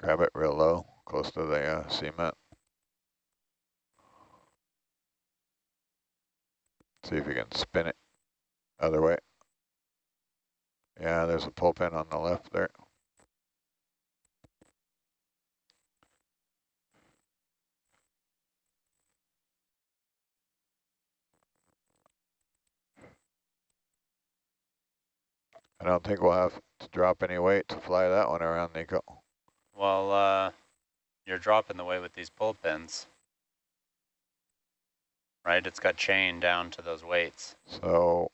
Grab it real low, close to the cement. See if you can spin it other way. Yeah, there's a pull pin on the left there. I don't think we'll have to drop any weight to fly that one around, Nico. Well, you're dropping the weight with these pull pins, right? It's got chain down to those weights. So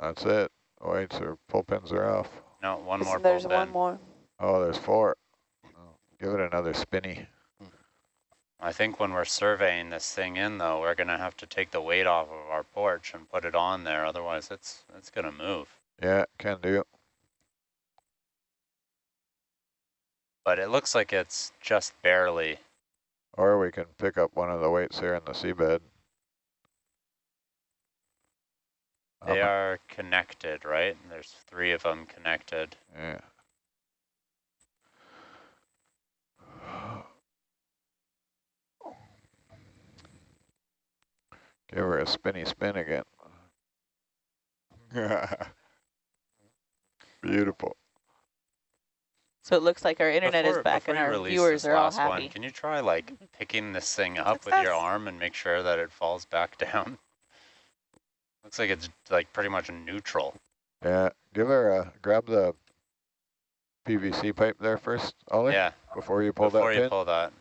that's it. Weights or pull pins are off. No, one more pull There's pin. one more. Oh, there's 4. Oh, give it another spinny. I think when we're surveying this thing in, though, we're going to have to take the weight off of our porch and put it on there. Otherwise, it's going to move. Yeah, can do. But it looks like it's just barely. Or we can pick up one of the weights here in the seabed. They are connected, right? There's 3 of them connected. Yeah. Give her a spinny spin again. Beautiful. So it looks like our internet is back and our viewers are all happy. Can you try like picking this thing up with your arm and make sure that it falls back down? Looks like it's like pretty much neutral. Yeah, give her a, grab the PVC pipe there first, Ollie. Yeah. Before you pull that pin. Before you pull that.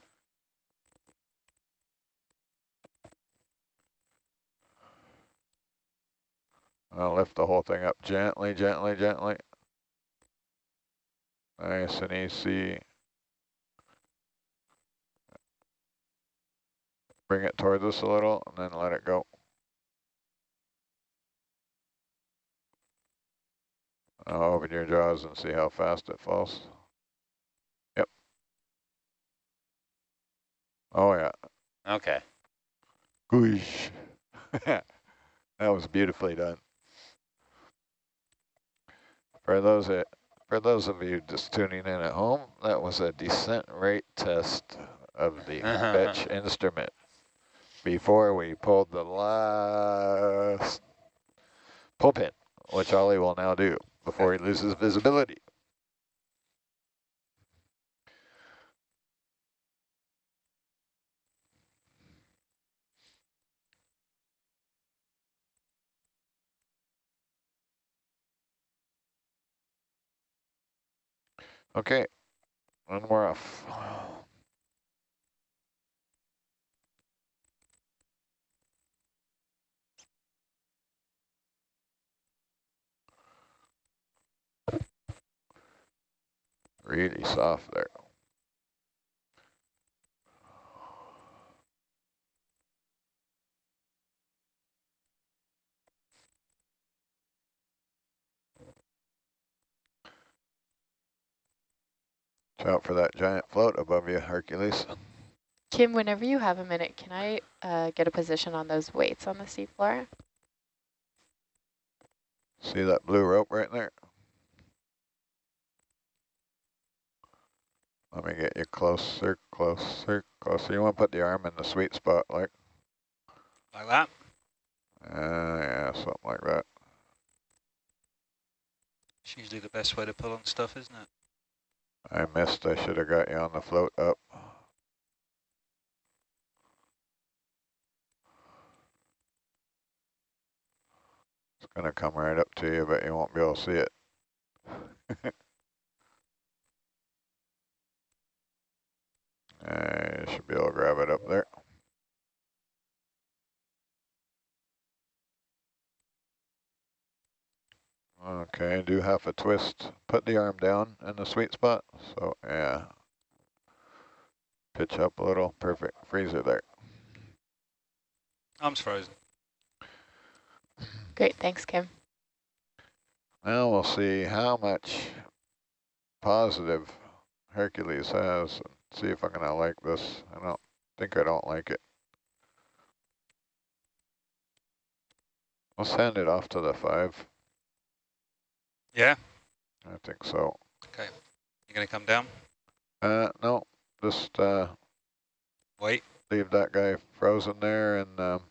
I'll lift the whole thing up gently, gently, gently. Nice and easy. Bring it towards us a little and then let it go. I'll open your jaws and see how fast it falls. Yep. Oh yeah. Okay. Goosh. That was beautifully done. For those of you just tuning in at home, that was a descent rate test of the fetch instrument before we pulled the last pull pin, which Ollie will now do before he loses visibility. Okay, and we're off. Really soft there. Watch out for that giant float above you, Hercules. Kim, whenever you have a minute, can I get a position on those weights on the seafloor? See that blue rope right there? Let me get you closer, closer, closer. You want to put the arm in the sweet spot, like that? Yeah, something like that. It's usually the best way to pull on stuff, isn't it? I missed. I should have got you on the float up. It's going to come right up to you, but you won't be able to see it. You should be able to grab it up there. Okay, do half a twist. Put the arm down in the sweet spot. So, yeah. Pitch up a little. Perfect. Freezer there. Arm's frozen. Great, thanks, Kim. Now we'll see how much positive Hercules has. See if I'm going to like this. I don't like it. Let's hand it off to the 5. Yeah? I think so. Okay. You going to come down? No, just Wait. leave that guy frozen there, and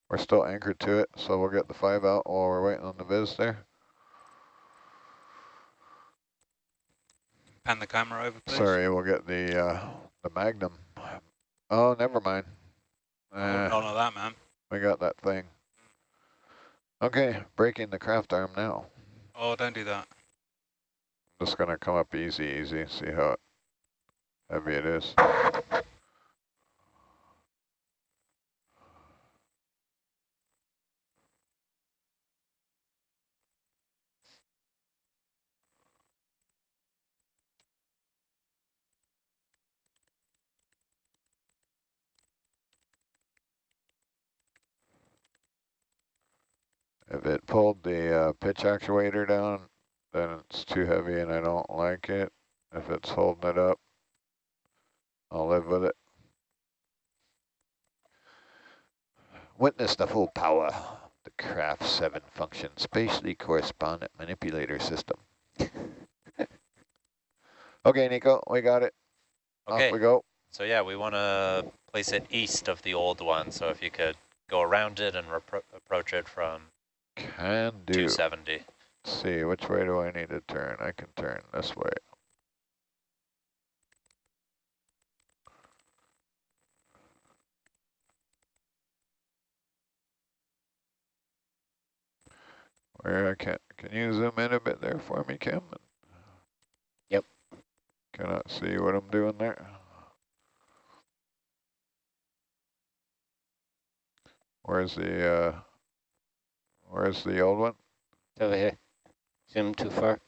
we're still anchored to it, so we'll get the 5 out while we're waiting on the viz there. Pan the camera over, please. Sorry, we'll get the Magnum. Oh, never mind. None of that, man. We got that thing. Okay, breaking the craft arm now. Oh, don't do that. Just gonna come up easy, see how heavy it is. If it pulled the pitch actuator down, then it's too heavy and I don't like it. If it's holding it up, I'll live with it. Witness the full power of the Craft 7 function spatially correspondent manipulator system. Okay, Nico, we got it. Okay. Off we go. So yeah, we want to place it east of the old one. So if you could go around it and approach it from Can do. 270. Let's see, which way do I need to turn? I can turn this way. Where can you zoom in a bit there for me, Kim? Yep. Cannot see what I'm doing there. Where's the old one? It's over here. Zoom too far.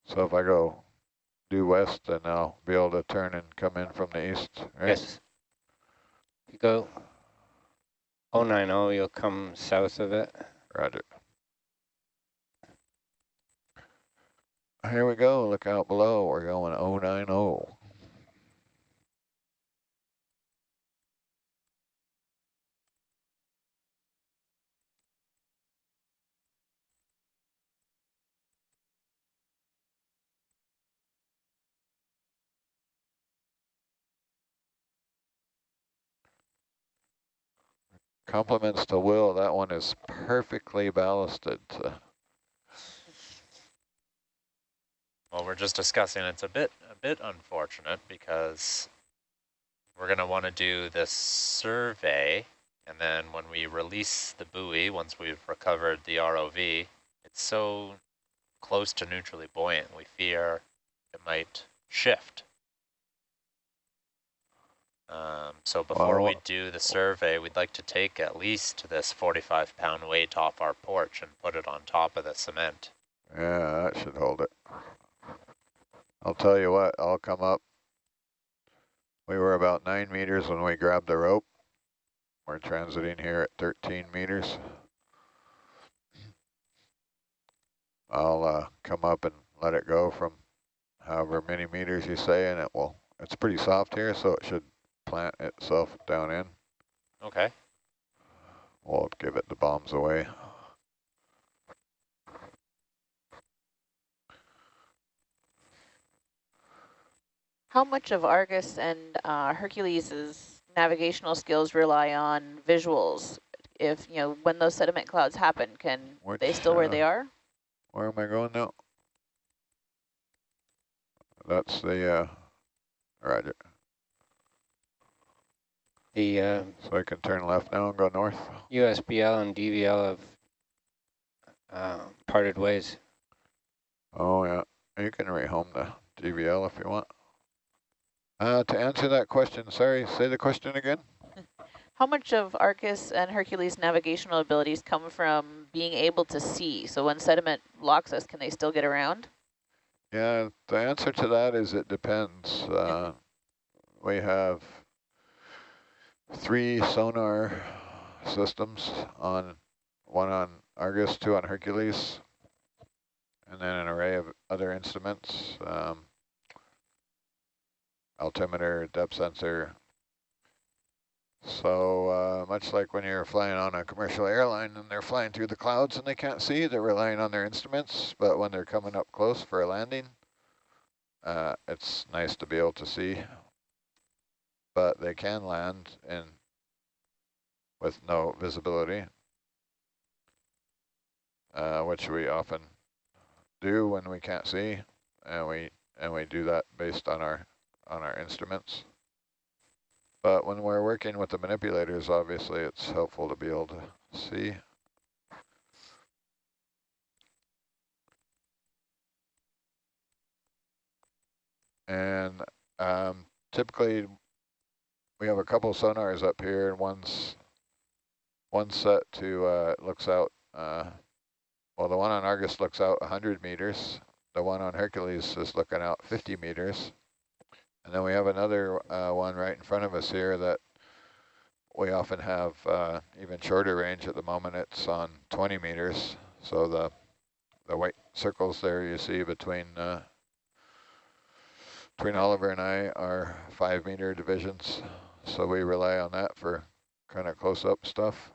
So if I go due west, then I'll be able to turn and come in from the east, right? Yes. If you go 090, you'll come south of it. Roger. Here we go. Look out below. We're going 090. Compliments to Will. That one is perfectly ballasted. Well, we're just discussing it's a bit unfortunate because we're going to want to do this survey, and then when we release the buoy, once we've recovered the ROV, it's so close to neutrally buoyant, we fear it might shift. So before we do the survey, we'd like to take at least this 45-pound weight off our porch and put it on top of the cement. Yeah, that should hold it. I'll tell you what, I'll come up. We were about 9 meters when we grabbed the rope. We're transiting here at 13 meters. I'll come up and let it go from however many meters you say, and it's pretty soft here, so it should plant itself down in. Okay. We'll give it the bombs away. How much of Argus and Hercules' navigational skills rely on visuals? If, when those sediment clouds happen, can they still where they are? Where am I going now? That's the, roger. The So I can turn left now and go north? USBL and DVL have parted ways. Oh, yeah. You can rehome the DVL if you want. To answer that question, sorry, say the question again. How much of Argus and Hercules' navigational abilities come from being able to see? So when sediment locks us, can they still get around? Yeah, the answer to that is it depends. We have 3 sonar systems, one on Argus, 2 on Hercules, and then an array of other instruments. Altimeter, depth sensor. So much like when you're flying on a commercial airline and they're flying through the clouds and they can't see, they're relying on their instruments, but when they're coming up close for a landing, it's nice to be able to see, but they can land in with no visibility, which we often do when we can't see, and we do that based on our instruments. But when we're working with the manipulators, obviously it's helpful to be able to see. And typically we have a couple sonars up here, and one's set to looks out. Well, the one on Argus looks out 100 meters. The one on Hercules is looking out 50 meters. And then we have another one right in front of us here that we often have even shorter range. At the moment it's on 20 meters. So the white circles there you see between Oliver and I are 5-meter divisions. So we rely on that for kind of close-up stuff.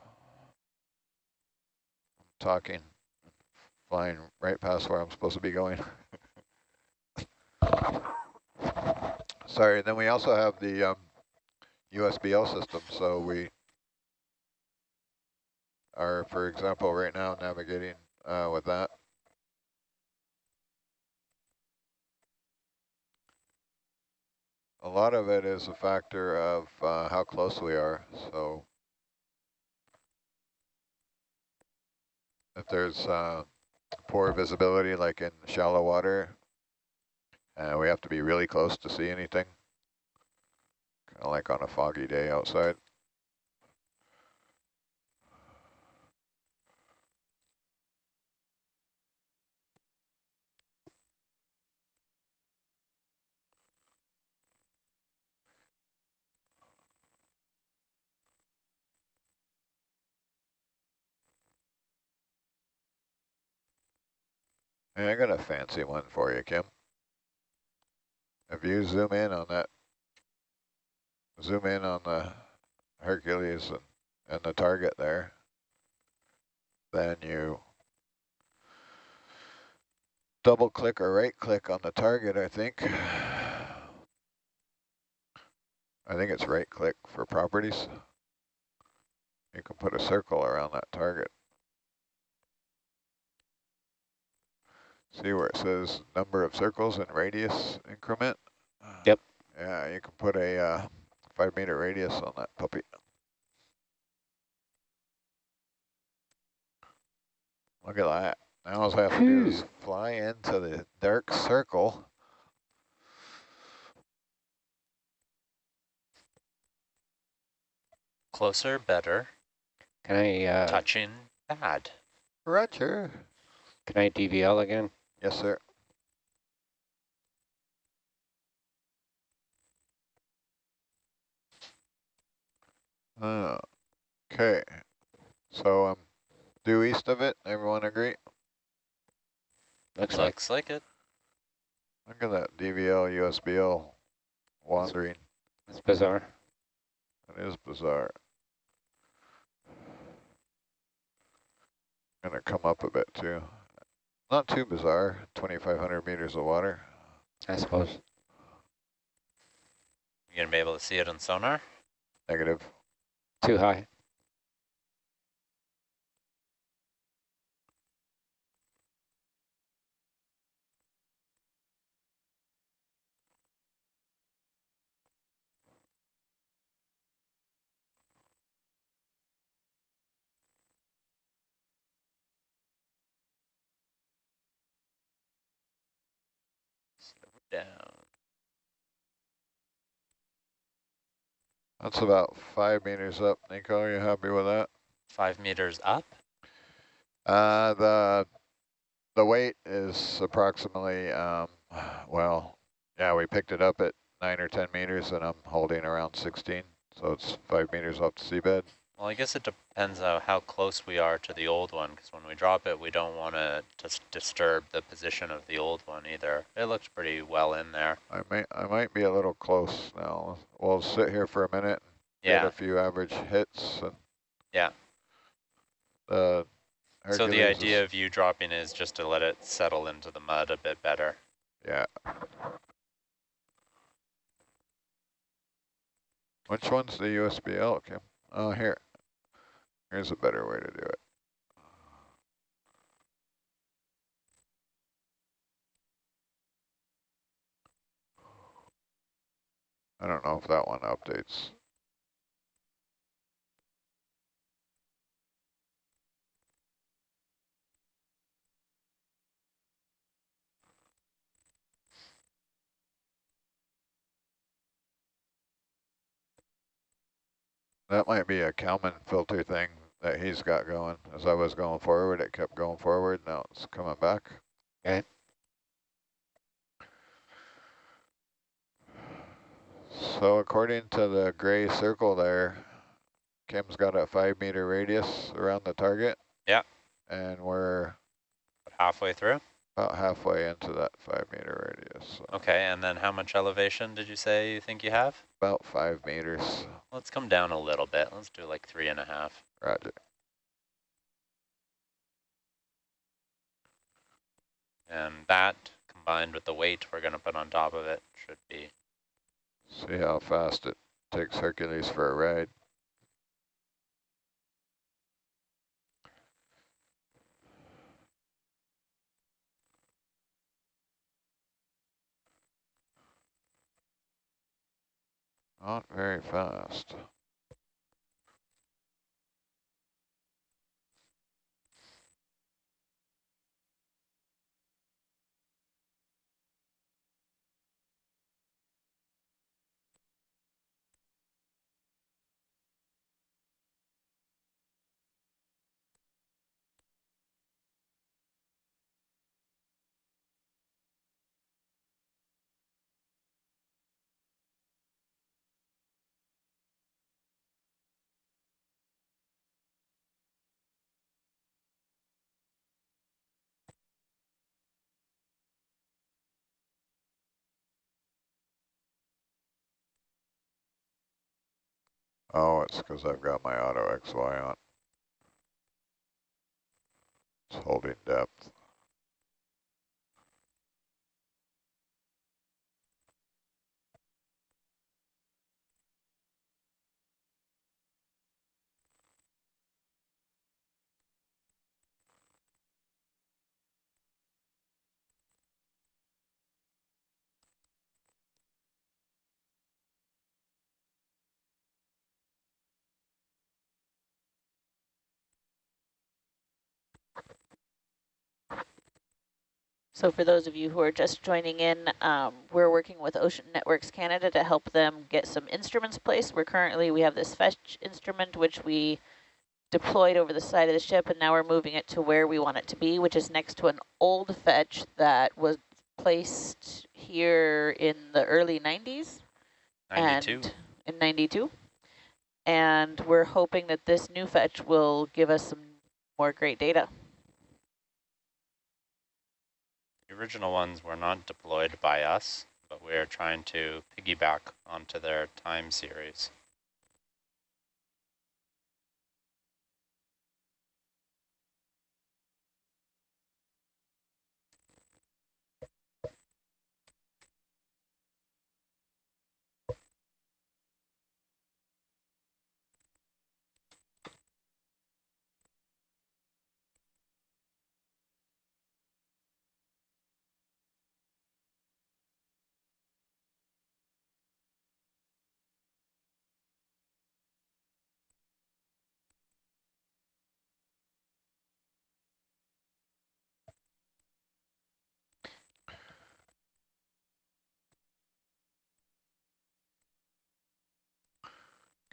I'm talking, flying right past where I'm supposed to be going. Sorry, then we also have the USBL system. So we are, for example, right now navigating with that. A lot of it is a factor of how close we are. So if there's poor visibility, like in shallow water, we have to be really close to see anything, kind of like on a foggy day outside. Hey, I got a fancy one for you, Kim. If you zoom in on the Hercules and the target there, then you double click or right click on the target, I think. I think it's right click for properties. You can put a circle around that target. See where it says number of circles and radius increment? Yep. Yeah, you can put a 5-meter radius on that puppy. Look at that. Now all I have to do is fly into the dark circle. Closer, better. Can I Touching, bad. Roger. can I DVL again? Yes, sir. Okay. So due east of it, everyone agree? Looks like it. Look at that DVL, USBL wandering. it's bizarre. It is bizarre. Gonna come up a bit too. Not too bizarre, 2,500 meters of water. I suppose. You gonna be able to see it on sonar? Negative. Too high. Down. That's about 5 meters up. Nico, are you happy with that? 5 meters up? The weight is approximately, well, yeah, we picked it up at 9 or 10 meters, and I'm holding around 16, so it's 5 meters off the seabed. Well, I guess it depends on how close we are to the old one, because when we drop it, we don't want to disturb the position of the old one either. It looks pretty well in there. I might be a little close now. We'll sit here for a minute and get a few average hits. And yeah. So the idea of you dropping is just to let it settle into the mud a bit better. Yeah. Which one's the USBL, Kim? Oh, here. Here's a better way to do it. I don't know if that one updates. That might be a Kalman filter thing that he's got going. As I was going forward, it kept going forward. Now it's coming back. Okay. So according to the gray circle there, Kim's got a 5-meter radius around the target. Yeah. And we're Halfway through? about halfway into that 5-meter radius. So Okay, and then how much elevation did you say you think you have? about 5 meters. Let's come down a little bit. Let's do like 3.5. Roger. And that, combined with the weight we're going to put on top of it, should be... See how fast it takes Hercules for a ride. Not very fast. Oh, it's because I've got my auto XY on. It's holding depth. So for those of you who are just joining in, we're working with Ocean Networks Canada to help them get some instruments placed. We have this fetch instrument, which we deployed over the side of the ship, and now we're moving it to where we want it to be, which is next to an old fetch that was placed here in the early 90s. 92. And in 92. And we're hoping that this new fetch will give us some more great data. The original ones were not deployed by us, but we're trying to piggyback onto their time series.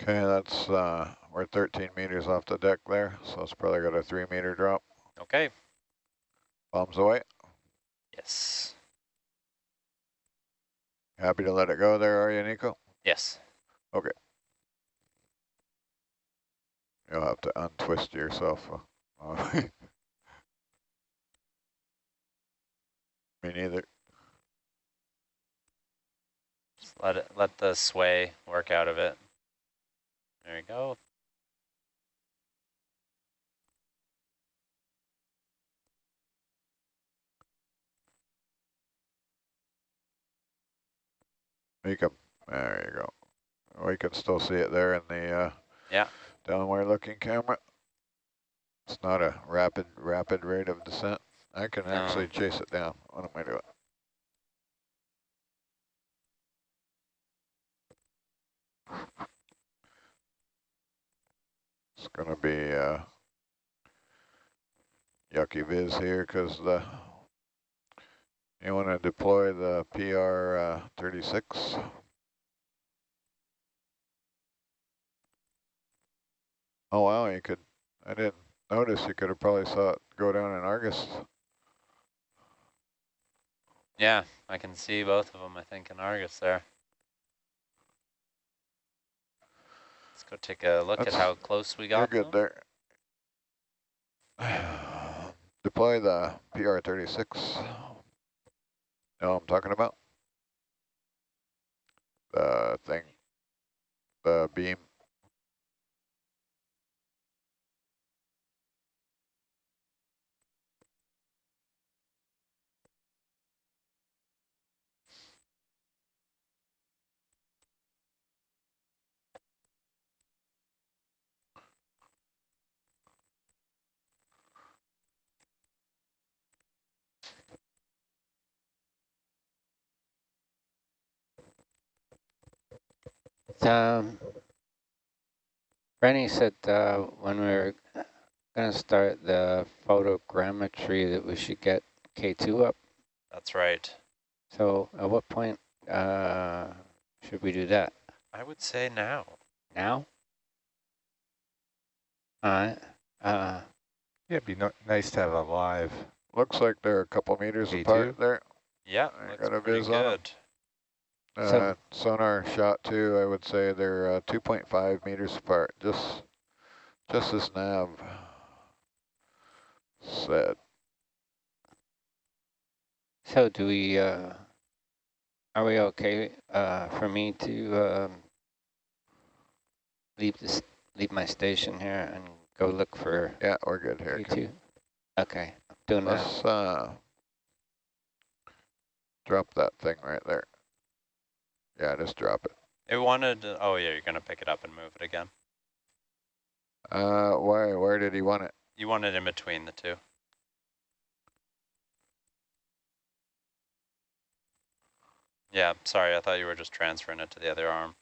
Okay, that's, we're 13 meters off the deck there, so it's probably got a 3-meter drop. Okay. Bombs away. Yes. Happy to let it go there, are you, Nico? Yes. Okay. You'll have to untwist yourself. Me neither. Just let the sway work out of it. There you go. Make 'em. There you go. We can still see it there in the Yeah. downward looking camera. It's not a rapid rate of descent. I can actually chase it down. What am I doing? It's going to be yucky viz here because you want to deploy the PR 36. Oh wow, you could. I didn't notice. You could have probably saw it go down in Argus. Yeah, I can see both of them, I think, in Argus there. Let's go take a look at how close we got. You're good there. Deploy the PR 36. No, I'm talking about the thing, the beam. Rennie said when we were going to start the photogrammetry that we should get K2 up. That's right. So at what point should we do that? I would say now. Now? All right. Yeah, it'd be nice to have a live. Looks like they're a couple meters K2. apart there. Yeah, I looks got a pretty viz on 'em. good. Sonar shot too, I would say they're 2.5 meters apart, just as Nav said. So do we, are we okay for me to leave my station here and go look for Yeah, we're good here. K2? Okay, I'm doing that. Let's drop that thing right there. Yeah, just drop it. It wanted, oh yeah, you're going to pick it up and move it again. Where did he want it? You want it in between the two. Yeah, sorry, I thought you were just transferring it to the other arm.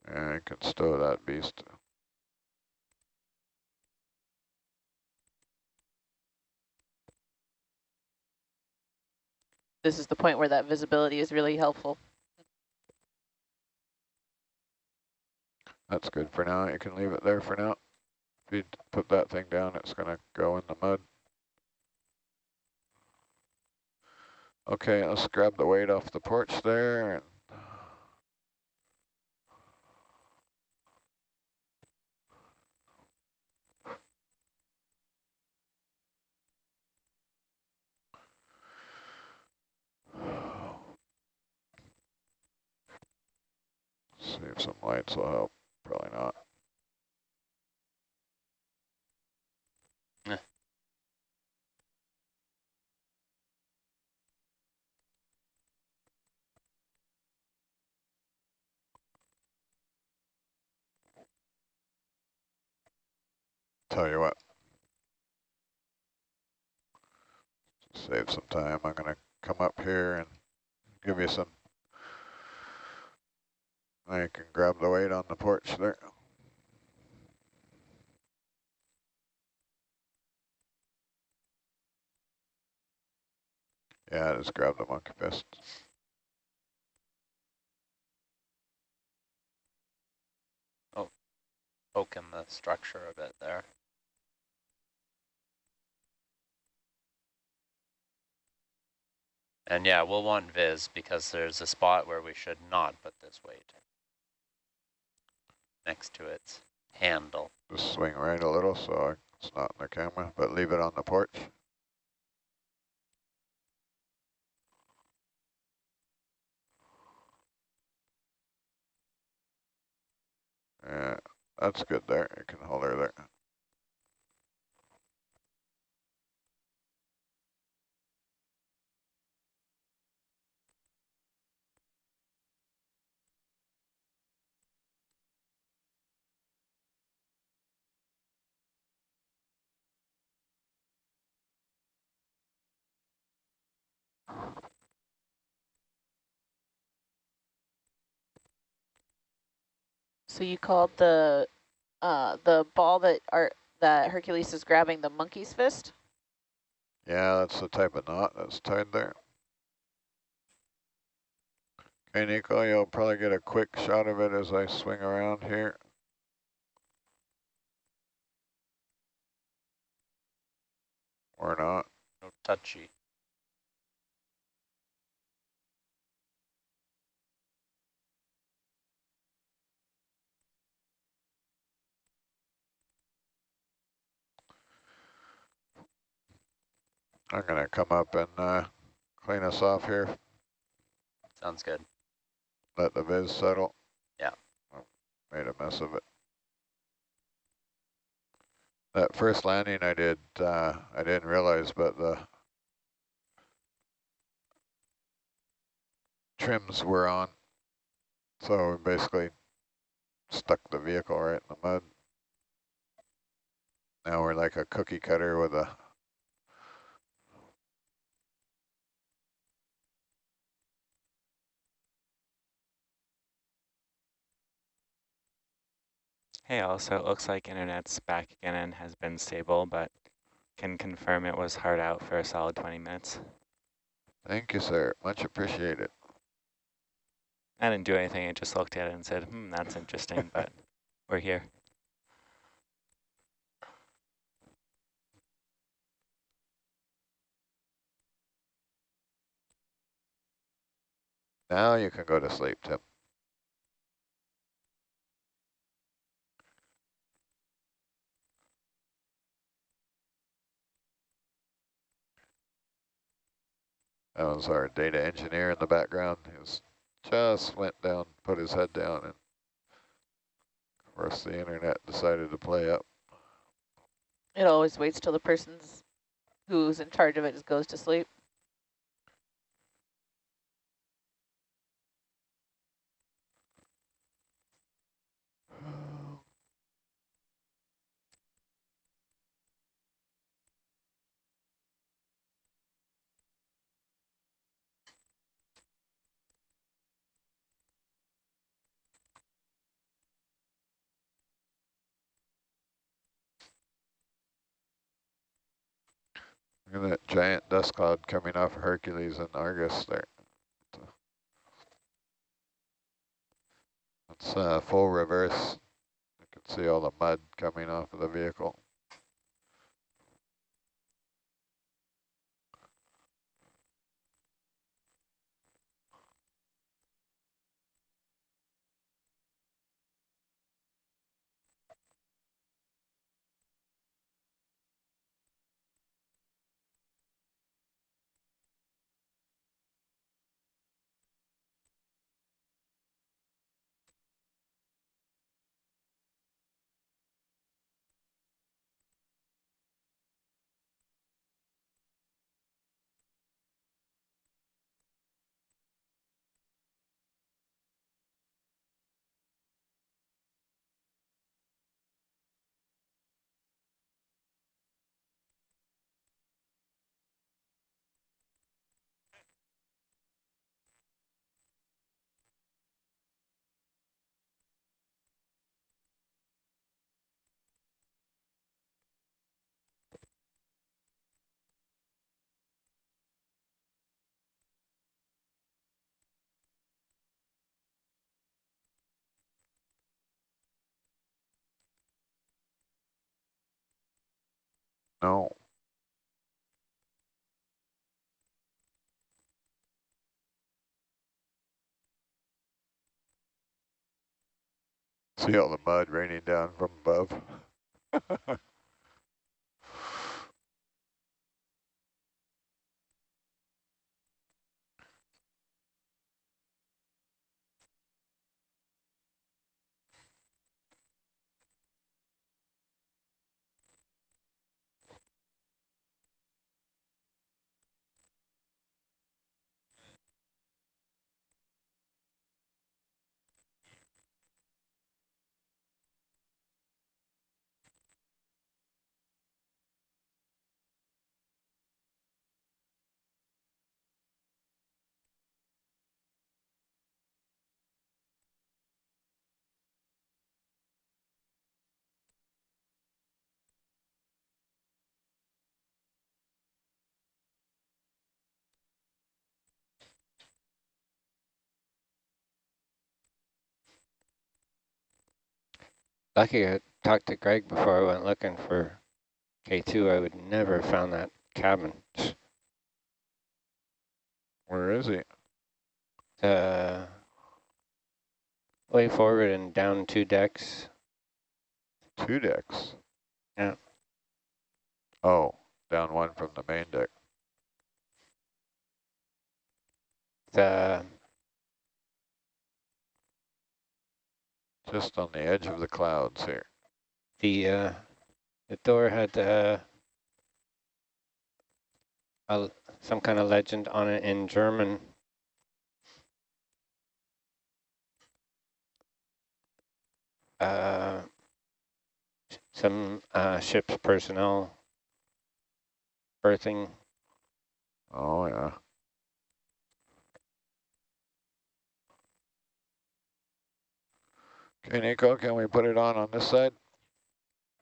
Yeah, I can stow that beast. This is the point where that visibility is really helpful. That's good for now. You can leave it there for now. If you put that thing down, it's going to go in the mud. Okay, let's grab the weight off the porch there. And see if some lights will help. Probably not. Tell you what. Save some time. I'm going to come up here and give you some. I can grab the weight on the porch there. Yeah, just grab the monkey fist. Oh, poking the structure a bit there. And yeah, we'll want viz because there's a spot where we should not put this weight. Next to its handle. Just swing right a little so it's not in the camera, but leave it on the porch. that's good there. You can hold her there. So you called the ball that Hercules is grabbing the monkey's fist? Yeah, that's the type of knot that's tied there. Okay, Nico, you'll probably get a quick shot of it as I swing around here. Or not. No touchy. I'm going to come up and clean us off here. Sounds good. Let the viz settle. Yeah. Oh, made a mess of it. That first landing I did, I didn't realize, but the trims were on. So we basically stuck the vehicle right in the mud. Now we're like a cookie cutter with a... Hey, also, it looks like internet's back again and has been stable, but can confirm it was hard out for a solid 20 minutes. Thank you, sir. Much appreciated. I didn't do anything. I just looked at it and said, that's interesting, but we're here. Now you can go to sleep, Tim. That was our data engineer in the background. He was just went down, put his head down, and of course the internet decided to play up. It always waits till the person's who's in charge of it just goes to sleep. Look at that giant dust cloud coming off Hercules and Argus there. It's full reverse. You can see all the mud coming off of the vehicle. No. See all the mud raining down from above. Lucky I talked to Greg before I went looking for K2. I would never have found that cabin. Where is he? Way forward and down 2 decks. 2 decks. Yeah. Oh, down 1 from the main deck. Just on the edge of the clouds here. The door had some kind of legend on it in German. Some ship's personnel berthing. Oh, yeah. Okay, Nico, can we put it on this side?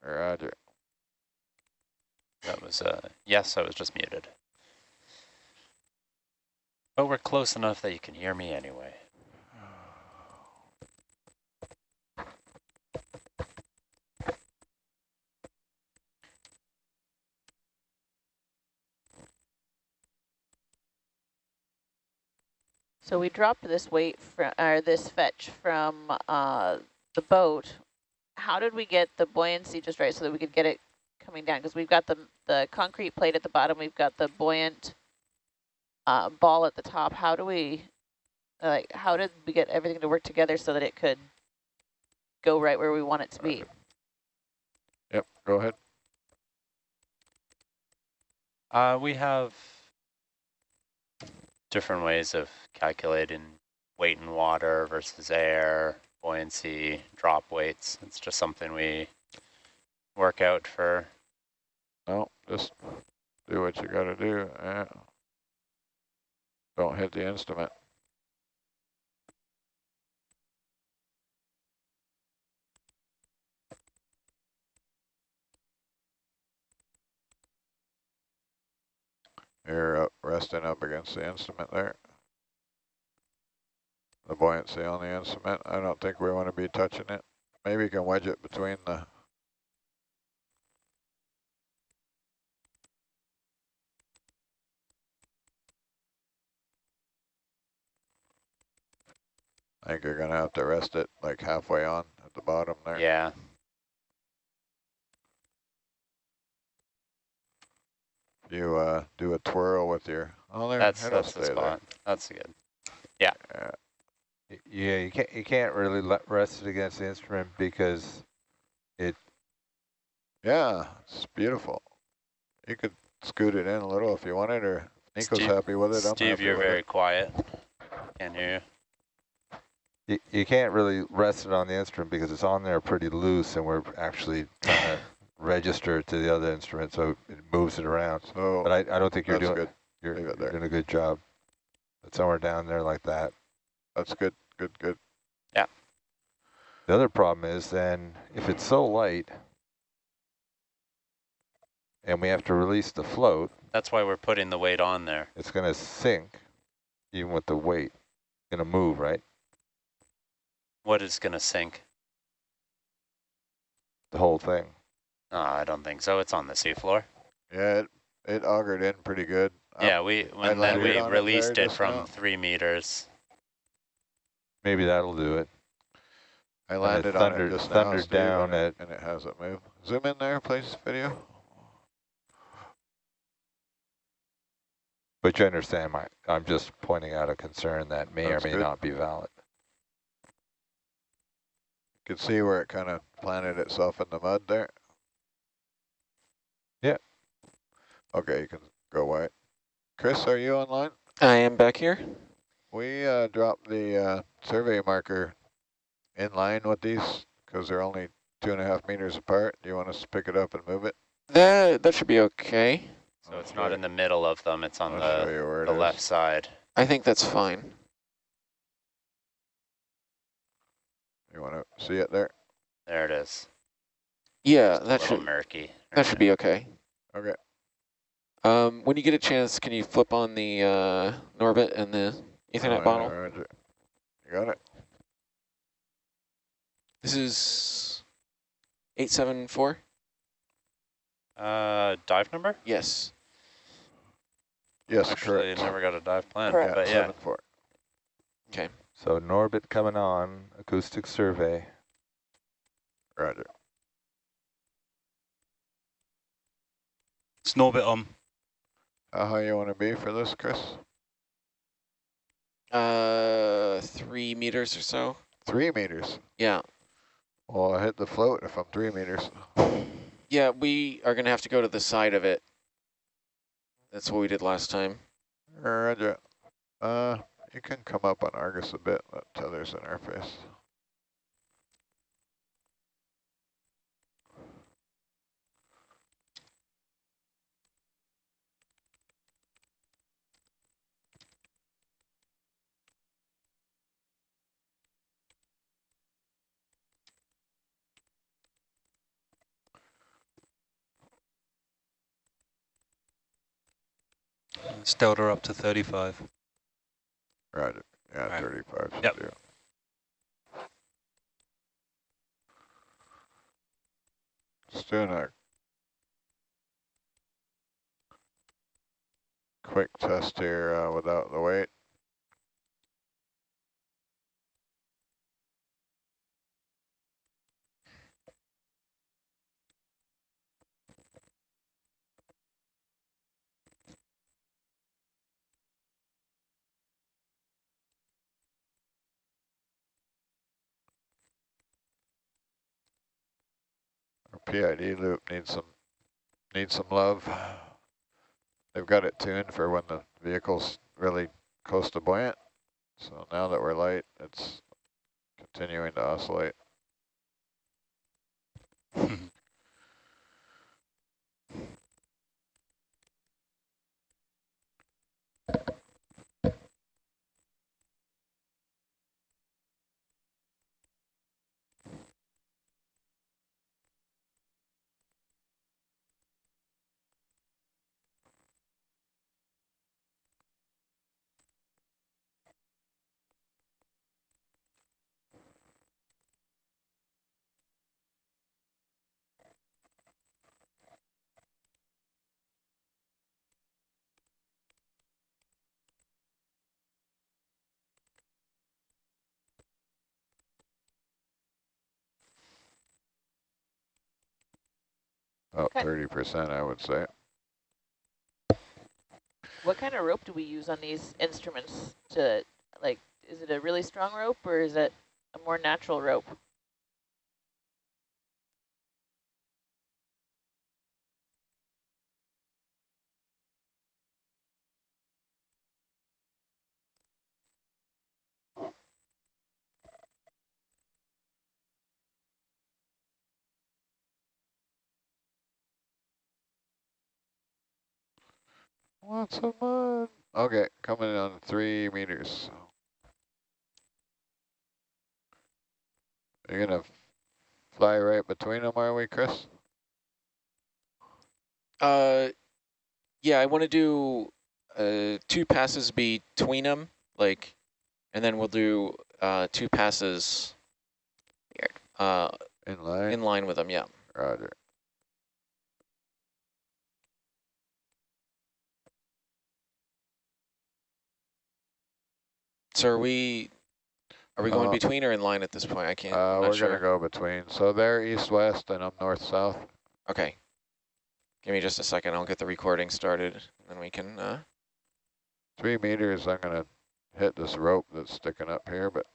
Roger. That was, yes, I was just muted. But we're close enough that you can hear me anyway. So we dropped this weight from, or this fetch from the boat. How did we get the buoyancy just right so that we could get it coming down? Because we've got the concrete plate at the bottom, we've got the buoyant ball at the top. How do we, how did we get everything to work together so that it could go right where we want it to be? Yep, go ahead. We have different ways of calculating weight in water versus air, buoyancy, drop weights. It's just something we work out for. No, just do what you gotta do. Yeah. Don't hit the instrument. You're up, resting up against the instrument there. The buoyancy on the instrument. I don't think we want to be touching it. Maybe you can wedge it between the... I think you're going to have to rest it like halfway on at the bottom there. Yeah. You do a twirl with your... Oh, there. That's the spot. There. That's good. Yeah. Yeah, you can't really rest it against the instrument because it... Yeah, it's beautiful. You could scoot it in a little if you wanted, or Nico's happy with it. Steve, you're very quiet. Can't hear you. You can't really rest it on the instrument because it's on there pretty loose, and we're actually trying to register it to the other instrument, so it moves it around. So but I don't think you're doing good. You're doing a good job. But somewhere down there like that. That's good. Good. Yeah. The other problem is then if it's so light and we have to release the float. That's why we're putting the weight on there. It's going to sink even with the weight. It's going to move, right? What is going to sink? The whole thing. No, I don't think so. It's on the seafloor. Yeah, it augured in pretty good. Yeah, we released it from 3 meters. Maybe that'll do it. I landed on it just now, thundered down and it hasn't moved. Zoom in there, please, video. But you understand, I'm just pointing out a concern that may or may not be valid. You can see where it kind of planted itself in the mud there. Yeah. Okay, you can go white. Chris, are you online? I am back here. We dropped the survey marker in line with these because they're only 2.5 meters apart. Do you want us to pick it up and move it? That should be okay. So it's not in the middle of them, it's on the left side. I think that's fine. You want to see it there? There it is. Yeah, Just that a should little murky. that should be okay. Okay. When you get a chance, can you flip on the Norbit and the Ethernet bottle? Roger. You got it. This is 874? Dive number? Yes. Yes, Actually, correct. never got a dive plan, Correct. but yeah. 7-4. Okay. So Norbit coming on, acoustic survey. Roger. It's Norbit on. How high you want to be for this, Chris? 3 meters or so. 3 meters. Yeah. Well, I hit the float if I'm 3 meters. Yeah, we are going to have to go to the side of it. That's what we did last time. Roger. You can come up on Argus a bit, but tether's in our face. It's delta up to 35. Roger. Yeah, Right. 35 should Yep. do. Just doing a quick test here without the weight. Our PID loop needs some love. They've got it tuned for when the vehicle's really coast buoyant. So now that we're light, it's continuing to oscillate. About 30%, I would say. What kind of rope do we use on these instruments to, like, is it a really strong rope or is it a more natural rope? Lots of mud. Okay, coming in on 3 meters. You're gonna fly right between them, are we, Chris? Yeah, I want to do 2 passes between them, like, and then we'll do 2 passes In line? in line with them, yeah. Roger. So are we going between or in line at this point? I can't, I'm not we're sure. gonna go between. So they're east-west and I'm north-south. Okay. Give me just a second, I'll get the recording started, and then we can... 3 meters, I'm gonna hit this rope that's sticking up here, but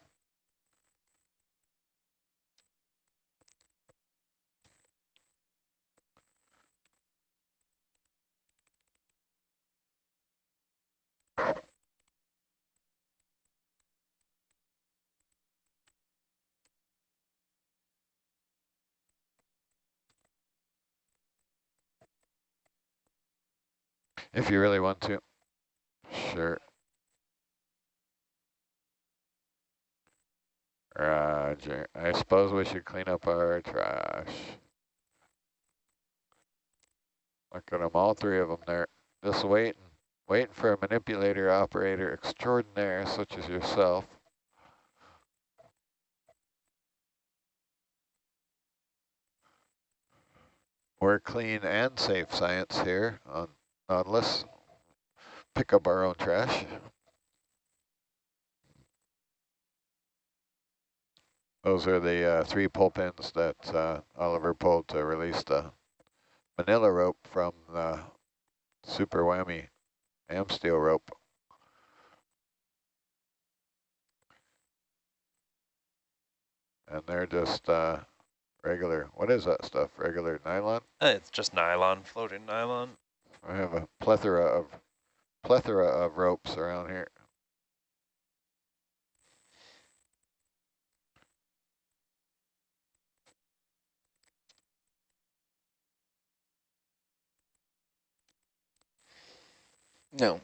if you really want to, sure. Roger. I suppose we should clean up our trash. Look at them, all 3 of them there. Just waiting for a manipulator operator extraordinaire such as yourself. We're clean and safe science here on Nautilus. Pick up our own trash. Those are the 3 pull pins that Oliver pulled to release the manila rope from the super whammy am steel rope. And they're just regular, what is that stuff? Regular nylon? It's just nylon, floating nylon. I have a plethora of ropes around here. No.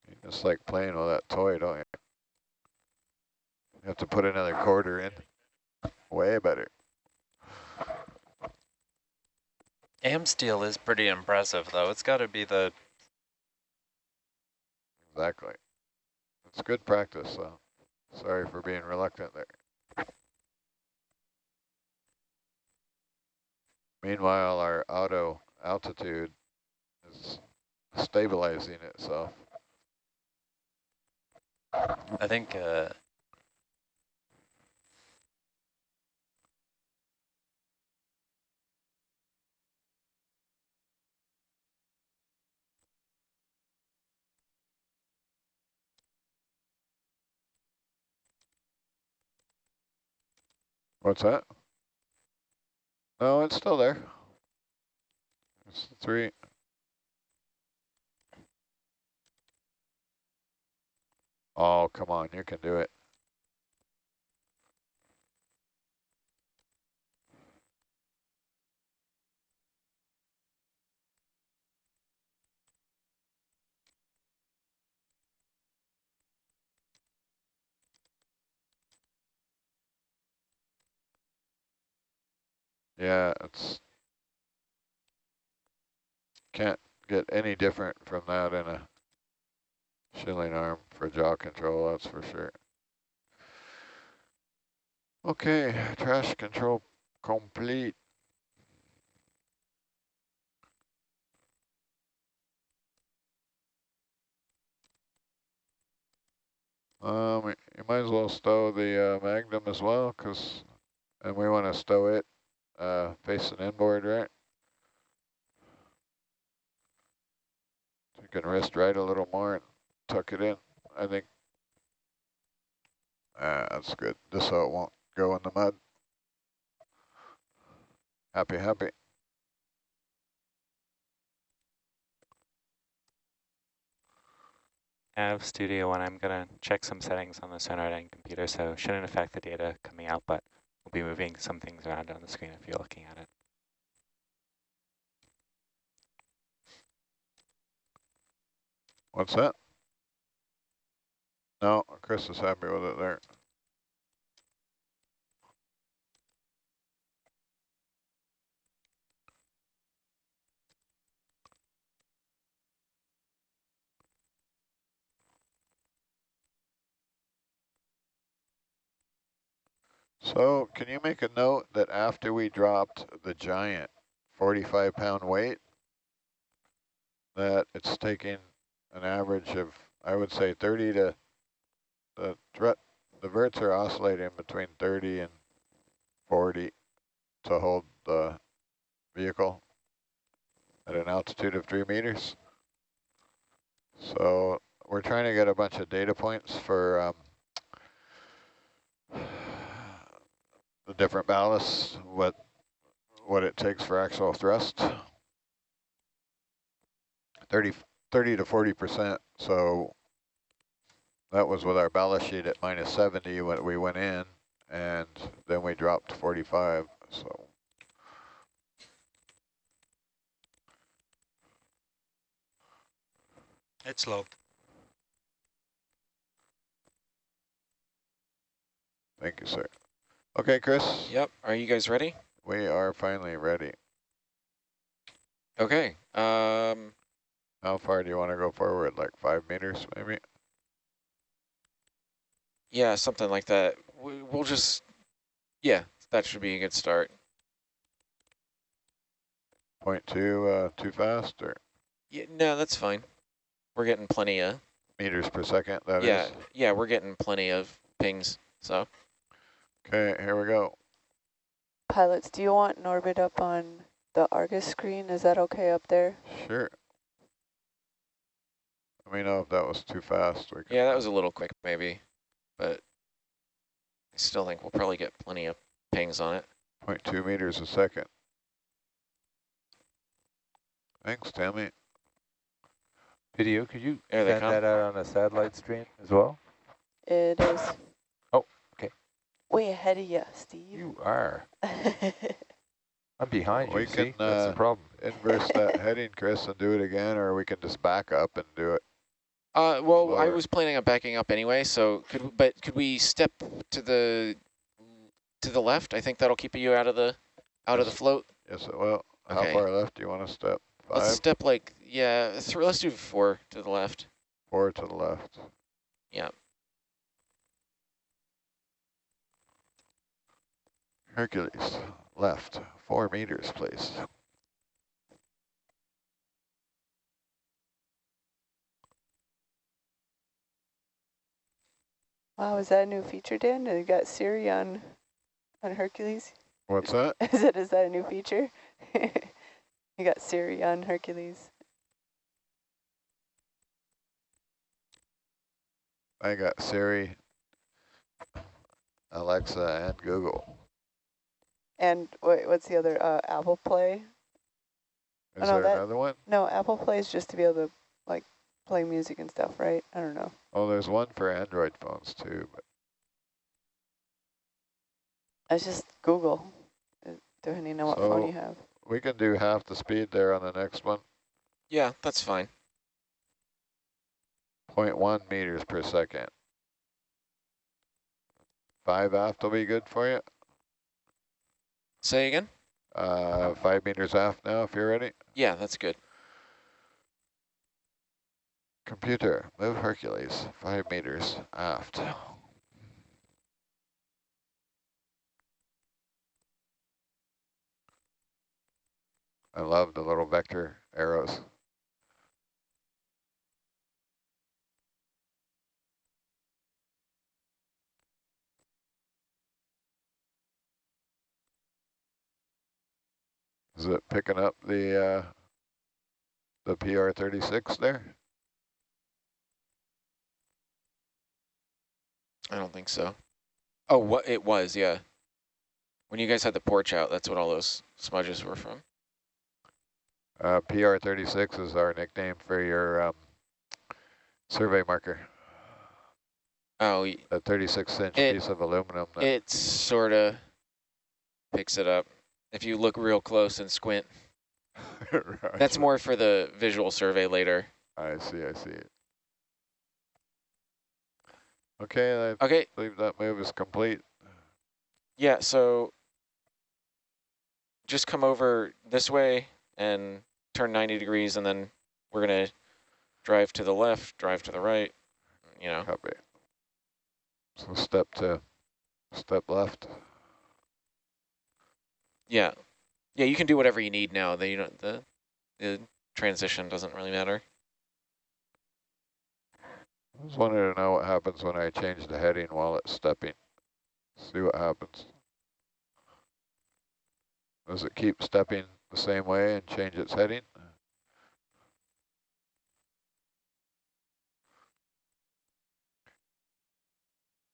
You just like playing with that toy, don't you? You have to put another quarter in. Way better. Am steel is pretty impressive, though. It's got to be the... Exactly. It's good practice, so sorry for being reluctant there. Meanwhile, our auto altitude is stabilizing itself. I think... What's that? No, it's still there. It's 3. Oh, come on, you can do it. Yeah, it's can't get any different from that in a shilling arm for jaw control, that's for sure. Okay, trash control complete. You might as well stow the Magnum as well, and we want to stow it facing inboard, right? You can wrist right a little more and tuck it in. I think that's good, just so it won't go in the mud. Happy, happy. Nav Studio 1, I'm going to check some settings on the sonar and computer, so shouldn't affect the data coming out, but we'll be moving some things around on the screen if you're looking at it. What's that? No, Chris is happy with it there. So can you make a note that after we dropped the giant 45-pound weight, that it's taking an average of, I would say 30 to, the verts are oscillating between 30 and 40 to hold the vehicle at an altitude of 3 meters. So we're trying to get a bunch of data points for the different ballasts, what it takes for actual thrust. 30 to 40%. So that was with our ballast sheet at -70 when we went in, and then we dropped 45. So it's logged. thank you, sir. Okay, Chris. Yep. Are you guys ready? We are finally ready. Okay. How far do you want to go forward? Like 5 meters, maybe? Yeah, something like that. We'll just, yeah, that should be a good start. 0.2 too fast, or Yeah, no, that's fine. We're getting plenty of meters per second, that yeah, is. yeah, we're getting plenty of pings. So Okay, here we go. Pilots, do you want an orbit up on the Argus screen? Is that okay up there? Sure. Let me know if that was too fast. yeah, that was a little quick maybe, but I still think we'll probably get plenty of pings on it. 0.2 meters a second. Thanks, Tammy. Video, could you There they send come. that out on a satellite stream as well? It is. Oh, okay. Way ahead of you, Steve. You are. I'm behind you, We see? can That's the problem. inverse that heading, Chris, and do it again, or we can just back up and do it. Well, I Slower. was planning on backing up anyway, so could we step to the left? I think that'll keep you out of the float. Yes, it will. Okay. How far left do you want to step? 5? Let's step like, yeah, let's do 4 to the left. 4 to the left. Yeah. Hercules, left, 4 meters, please. Wow, is that a new feature, Dan? You got Siri on Hercules? What's that? Is that a new feature? You got Siri on Hercules. I got Siri, Alexa, and Google. And what's the other? Apple Play? Is Oh, no, there another one? No, Apple Play is just to be able to like play music and stuff, right? I don't know. Oh, there's one for Android phones too. But It's just Google, depending on what phone you have. We can do half the speed there on the next one. Yeah, that's fine. 0.1 meters per second. 5 aft will be good for you. Say again? 5 meters aft now, if you're ready. Yeah, that's good. Computer, move Hercules 5 meters aft. I love the little vector arrows. Is it picking up the PR-36 there? I don't think so. Oh, what it was, yeah. When you guys had the porch out, that's what all those smudges were from. PR-36 is our nickname for your survey marker. Oh, a 36-inch piece of aluminum. It sort of picks it up if you look real close and squint. Right. That's more for the visual survey later. I see it. Okay, I Okay. believe that move is complete. Yeah, so just come over this way and turn 90 degrees, and then we're going to drive to the left, drive to the right, you know. Copy. So step left. Yeah. Yeah, you can do whatever you need now. The transition doesn't really matter. I just wanted to know what happens when I change the heading while it's stepping. See what happens. Does it keep stepping the same way and change its heading?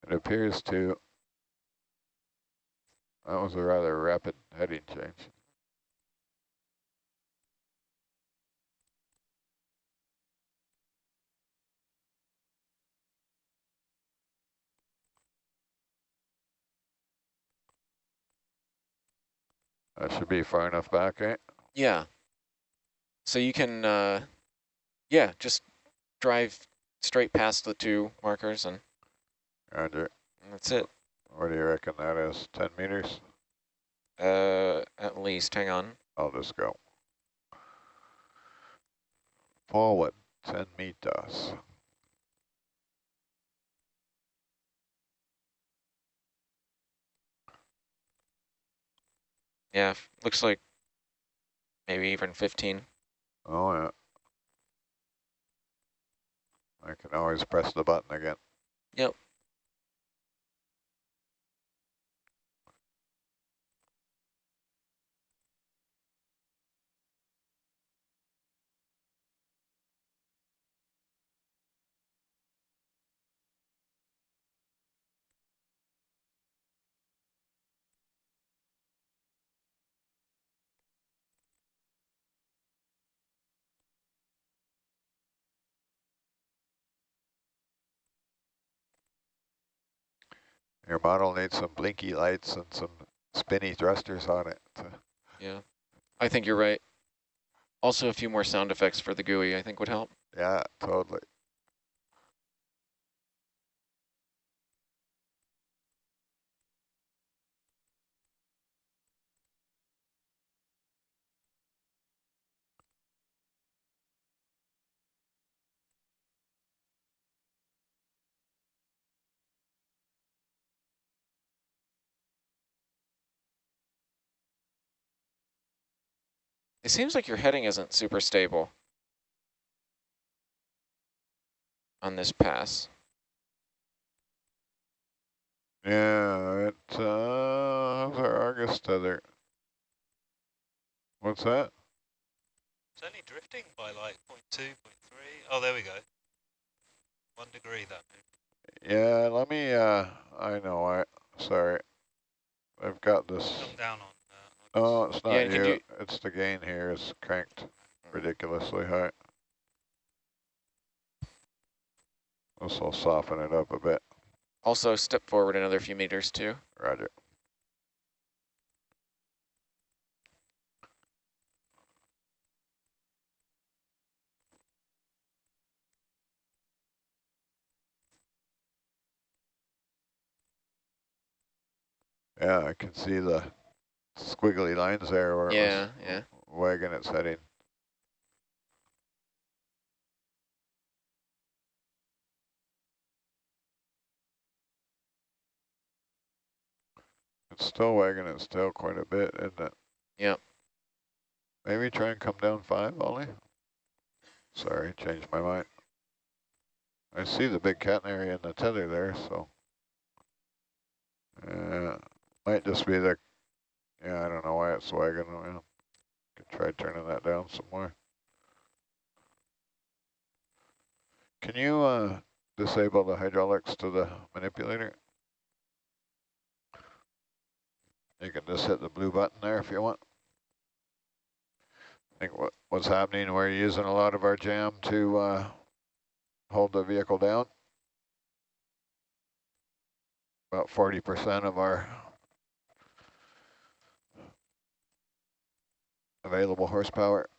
It appears to. That was a rather rapid heading change. That should be far enough back, right? Yeah. So you can, yeah, just drive straight past the 2 markers, and Roger. that's it. What do you reckon that is? 10 meters? At least, hang on. I'll just go. Forward, 10 meters. Yeah, looks like maybe even 15. Oh, yeah. I can always press the button again. Yep. Your model needs some blinky lights and some spinny thrusters on it. Yeah, I think you're right. Also, a few more sound effects for the GUI I think would help. Yeah, totally. It seems like your heading isn't super stable on this pass. Yeah, how's our Argus tether? What's that? It's only drifting by like 0.2, 0.3. Oh, there we go. 1 degree that moved. Yeah, let me, I know, sorry. I've got this. Come down on. Oh, it's not Yeah, you. It's the gain here is cranked ridiculously high. This will soften it up a bit. Also, step forward another few meters too. Roger. Yeah, I can see the squiggly lines there where it was wagging its heading. It's still wagging its tail quite a bit, isn't it? Yep. Maybe try and come down 5, Ollie? Sorry, changed my mind. I see the big catenary and the tether there, so. Might just be the, yeah, I don't know why it's wagging. Well, could try turning that down some more. Can you disable the hydraulics to the manipulator? You can just hit the blue button there if you want. I think what's happening, we're using a lot of our jam to hold the vehicle down. About 40% of our available horsepower.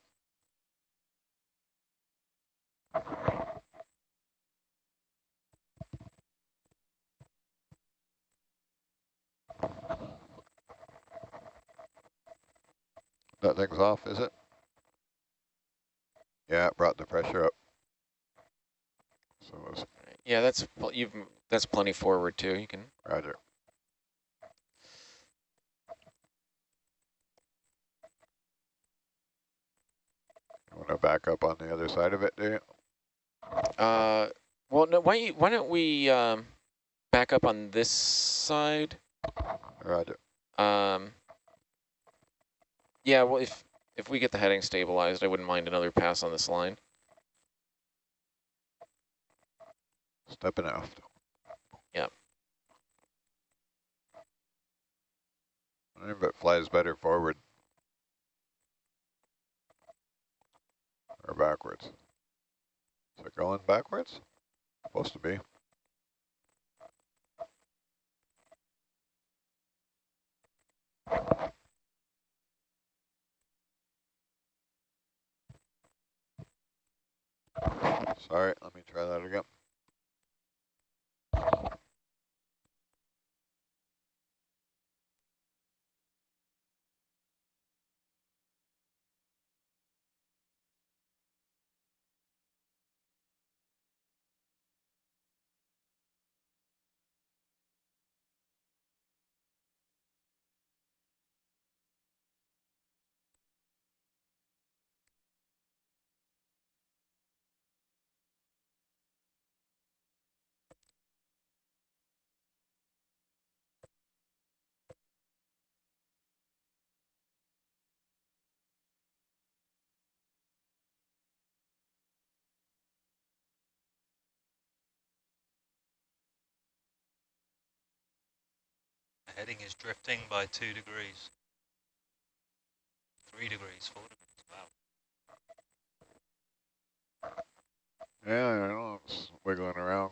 That thing's off, is it? Yeah, it brought the pressure up. So it was. Yeah, that's plenty forward too. You can. Roger. You want to back up on the other side of it, do you? Well, no. Why don't we back up on this side? Roger. Yeah. Well, if we get the heading stabilized, I wouldn't mind another pass on this line. Stepping out. Yep. I think it flies better forward. Or backwards. Is it going backwards? Supposed to be. Sorry, let me try that again. The heading is drifting by 2 degrees. 3 degrees, 4 degrees, wow. Yeah, I know, it's wiggling around.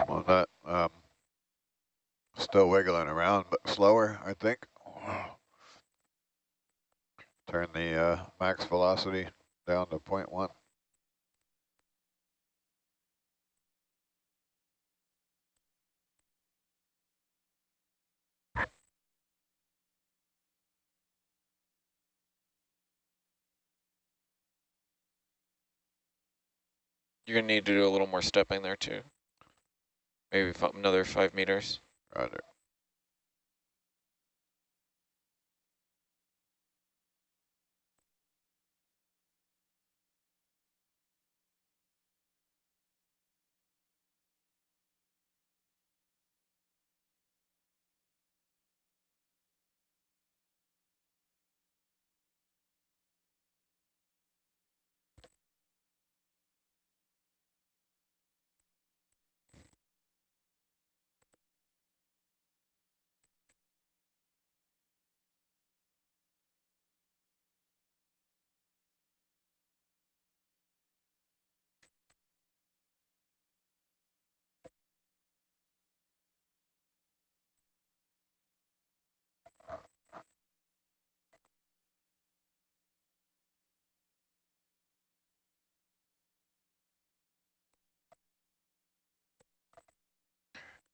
Well, that still wiggling around, but slower, I think. Turn the max velocity down to 0.1. You're going to need to do a little more stepping there too. Maybe another 5 meters. Roger.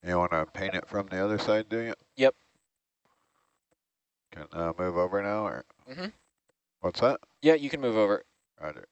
You want to paint it from the other side, do you? Yep. Can move over now, or? Mm-hmm. What's that? Yeah, you can move over. Roger.